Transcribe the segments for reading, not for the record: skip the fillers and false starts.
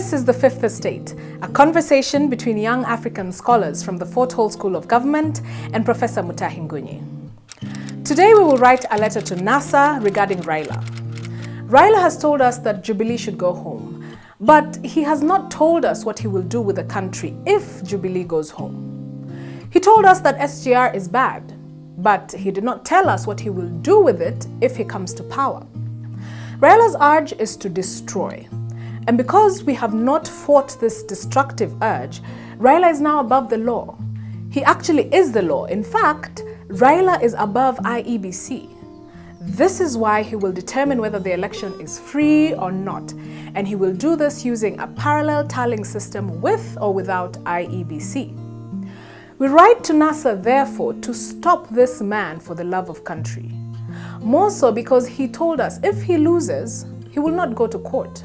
This is The Fifth Estate, a conversation between young African scholars from the Fort Hall School of Government and Professor Mutahi Ngunyi. Today we will write a letter to NASA regarding Raila. Raila has told us that Jubilee should go home, but he has not told us what he will do with the country if Jubilee goes home. He told us that SGR is bad, but he did not tell us what he will do with it if he comes to power. Raila's urge is to destroy. And because we have not fought this destructive urge, Raila is now above the law. He actually is the law. In fact, Raila is above IEBC. This is why he will determine whether the election is free or not, and he will do this using a parallel tallying system with or without IEBC. We write to NASA, therefore, to stop this man for the love of country. More so because he told us if he loses, he will not go to court.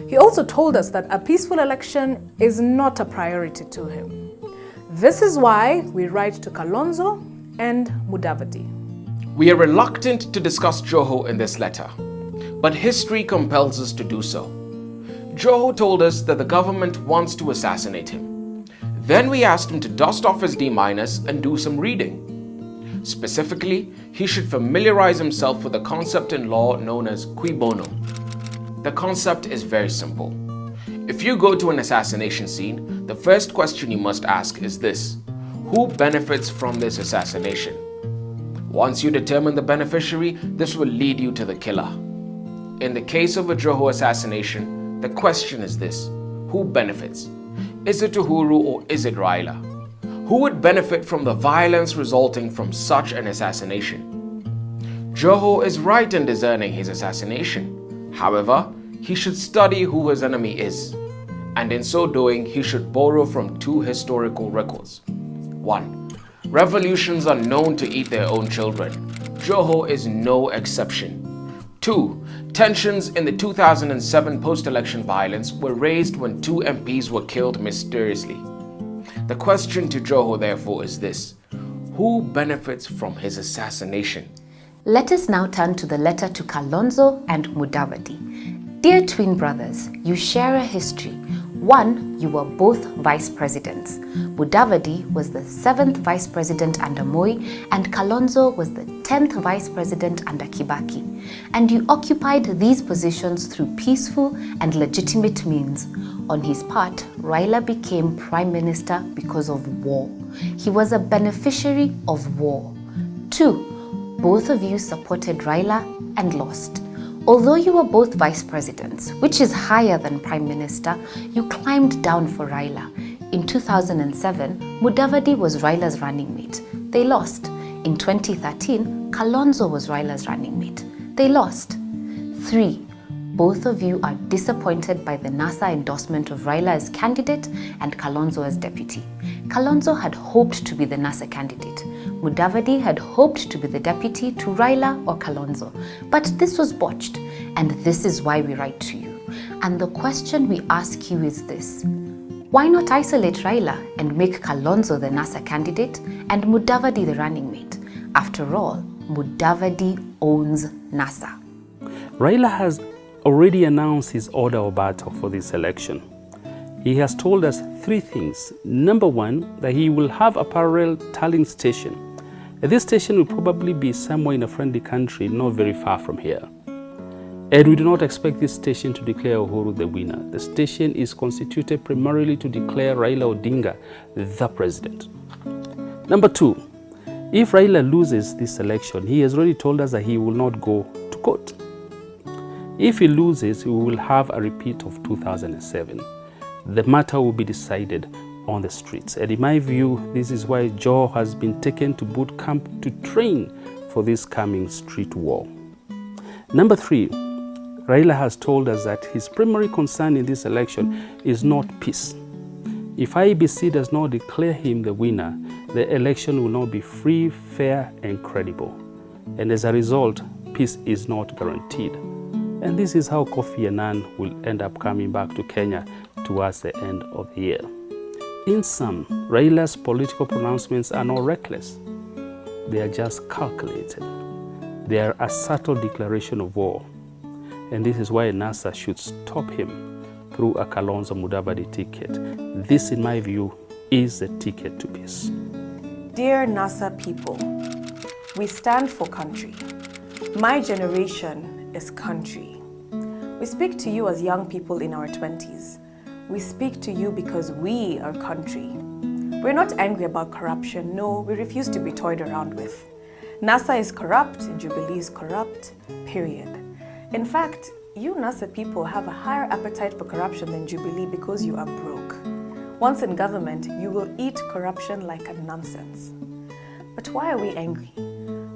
He also told us that a peaceful election is not a priority to him. This is why we write to Kalonzo and Mudavadi. We are reluctant to discuss Joho in this letter, but history compels us to do so. Joho told us that the government wants to assassinate him. Then we asked him to dust off his D- and do some reading. Specifically, he should familiarize himself with the concept in law known as cui bono. The concept is very simple. If you go to an assassination scene, the first question you must ask is this: who benefits from this assassination? Once you determine the beneficiary, this will lead you to the killer. In the case of a Joho assassination, the question is this: who benefits? Is it Uhuru or is it Raila? Who would benefit from the violence resulting from such an assassination? Joho is right in discerning his assassination. However, he should study who his enemy is, and in so doing, he should borrow from two historical records. 1. Revolutions are known to eat their own children. Joho is no exception. 2. Tensions in the 2007 post-election violence were raised when 2 MPs were killed mysteriously. The question to Joho, therefore, is this: who benefits from his assassination? Let us now turn to the letter to Kalonzo and Mudavadi. Dear twin brothers, you share a history. One, you were both vice presidents. Mudavadi was the 7th vice president under Moi, and Kalonzo was the 10th vice president under Kibaki. And you occupied these positions through peaceful and legitimate means. On his part, Raila became prime minister because of war. He was a beneficiary of war. 2. Both of you supported Raila and lost. Although you were both vice presidents, which is higher than prime minister, you climbed down for Raila. In 2007, Mudavadi was Raila's running mate. They lost. In 2013, Kalonzo was Raila's running mate. They lost. 3. Both of you are disappointed by the NASA endorsement of Raila as candidate and Kalonzo as deputy. Kalonzo had hoped to be the NASA candidate. Mudavadi had hoped to be the deputy to Raila or Kalonzo, but this was botched, and this is why we write to you. And the question we ask you is this: why not isolate Raila and make Kalonzo the NASA candidate and Mudavadi the running mate? After all, Mudavadi owns NASA. Raila has already announced his order of battle for this election. He has told us 3 things. Number 1, that he will have a parallel tallying station. This station will probably be somewhere in a friendly country not very far from here. And we do not expect this station to declare Uhuru the winner. The station is constituted primarily to declare Raila Odinga the president. Number 2, if Raila loses this election, he has already told us that he will not go to court. If he loses, we will have a repeat of 2007. The matter will be decided on the streets. And in my view, this is why Joho has been taken to boot camp to train for this coming street war. Number 3, Raila has told us that his primary concern in this election is not peace. If IEBC does not declare him the winner, the election will not be free, fair, and credible. And as a result, peace is not guaranteed. And this is how Kofi Annan will end up coming back to Kenya towards the end of the year. In sum, Raila's political pronouncements are not reckless. They are just calculated. They are a subtle declaration of war. And this is why NASA should stop him through a Kalonzo Mudavadi ticket. This, in my view, is the ticket to peace. Dear NASA people, we stand for country. My generation is country. We speak to you as young people in our 20s. We speak to you because we are country. We're not angry about corruption. No, we refuse to be toyed around with. NASA is corrupt, Jubilee is corrupt, period. In fact, you NASA people have a higher appetite for corruption than Jubilee because you are broke. Once in government, you will eat corruption like a nonsense. But why are we angry?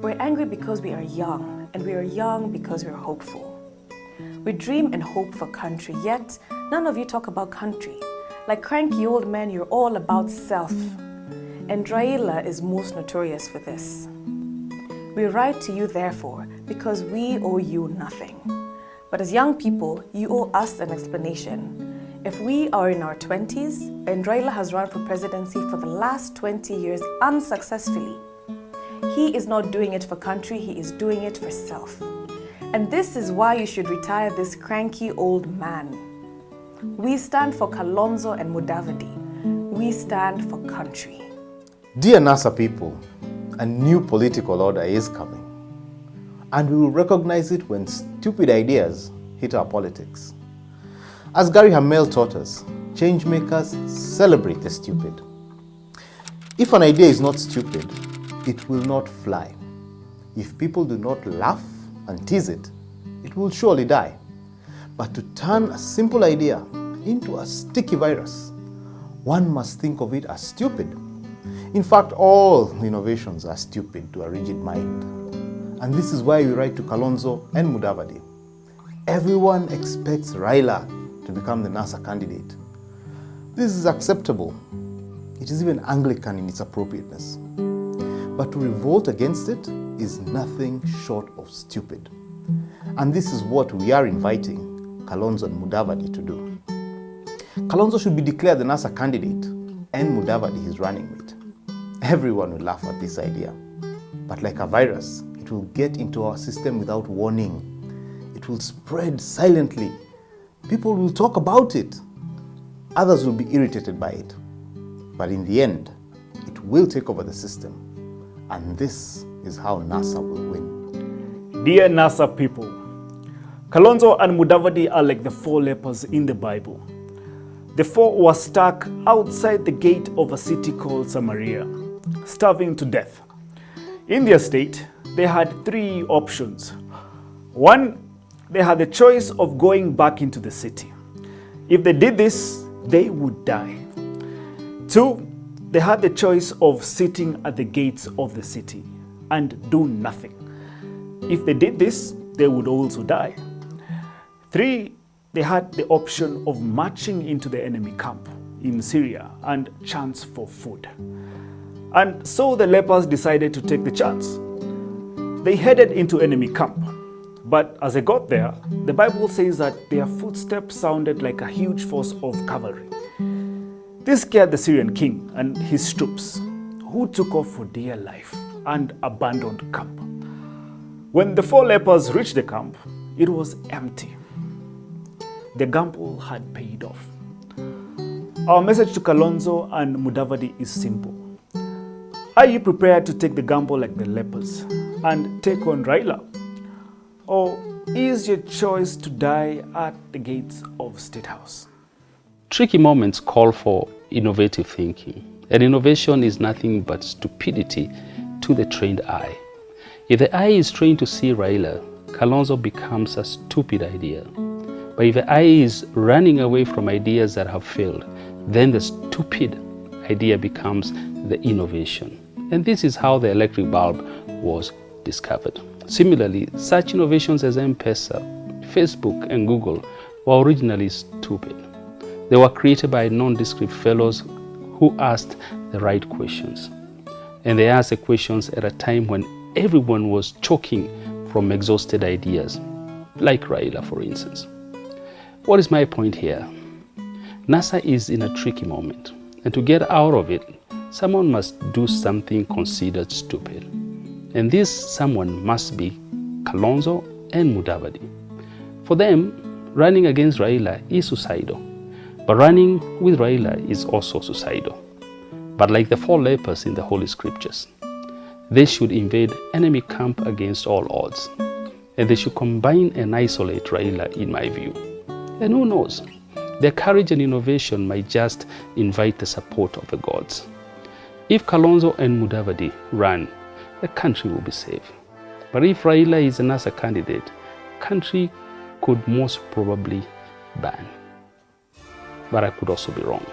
We're angry because we are young, and we are young because we're hopeful. We dream and hope for country, yet none of you talk about country. Like cranky old men, you're all about self. And Raila is most notorious for this. We write to you, therefore, because we owe you nothing. But as young people, you owe us an explanation. If we are in our 20s, and Raila has run for presidency for the last 20 years unsuccessfully, he is not doing it for country, he is doing it for self. And this is why you should retire this cranky old man. We stand for Kalonzo and Mudavadi. We stand for country. Dear NASA people, a new political order is coming. And we will recognize it when stupid ideas hit our politics. As Gary Hamel taught us, change makers celebrate the stupid. If an idea is not stupid, it will not fly. If people do not laugh and tease it, it will surely die. But to turn a simple idea into a sticky virus, one must think of it as stupid. In fact, all innovations are stupid to a rigid mind. And this is why we write to Kalonzo and Mudavadi. Everyone expects Raila to become the NASA candidate. This is acceptable. It is even Anglican in its appropriateness. But to revolt against it is nothing short of stupid. And this is what we are inviting Kalonzo and Mudavadi to do. Kalonzo should be declared the NASA candidate, and Mudavadi his running mate. Everyone will laugh at this idea. But like a virus, it will get into our system without warning. It will spread silently. People will talk about it. Others will be irritated by it. But in the end, it will take over the system. And this is how NASA will win. Dear NASA people, Kalonzo and Mudavadi are like the 4 lepers in the Bible. The 4 were stuck outside the gate of a city called Samaria, starving to death. In their state, they had 3 options. 1, they had the choice of going back into the city. If they did this, they would die. 2, they had the choice of sitting at the gates of the city and do nothing. If they did this, they would also die. 3, they had the option of marching into the enemy camp in Syria and chance for food. And so the lepers decided to take the chance. They headed into enemy camp. But as they got there, the Bible says that their footsteps sounded like a huge force of cavalry. This scared the Syrian king and his troops, who took off for dear life and abandoned camp. When the 4 lepers reached the camp, it was empty. The gamble had paid off. Our message to Kalonzo and Mudavadi is simple. Are you prepared to take the gamble like the lepers and take on Raila? Or is your choice to die at the gates of State House? Tricky moments call for innovative thinking. And innovation is nothing but stupidity to the trained eye. If the eye is trained to see Raila, Kalonzo becomes a stupid idea. But if the eye is running away from ideas that have failed, then the stupid idea becomes the innovation. And this is how the electric bulb was discovered. Similarly, such innovations as M-Pesa, Facebook, and Google were originally stupid. They were created by nondescript fellows who asked the right questions. And they asked the questions at a time when everyone was choking from exhausted ideas, like Raila, for instance. What is my point here? NASA is in a tricky moment, and to get out of it, someone must do something considered stupid. And this someone must be Kalonzo and Mudavadi. For them, running against Raila is suicidal. But running with Raila is also suicidal. But like the 4 lepers in the Holy Scriptures, they should invade enemy camp against all odds. And they should combine and isolate Raila, in my view. And who knows, their courage and innovation might just invite the support of the gods. If Kalonzo and Mudavadi run, the country will be safe. But if Raila is a NASA candidate, country could most probably ban. But I could also be wrong.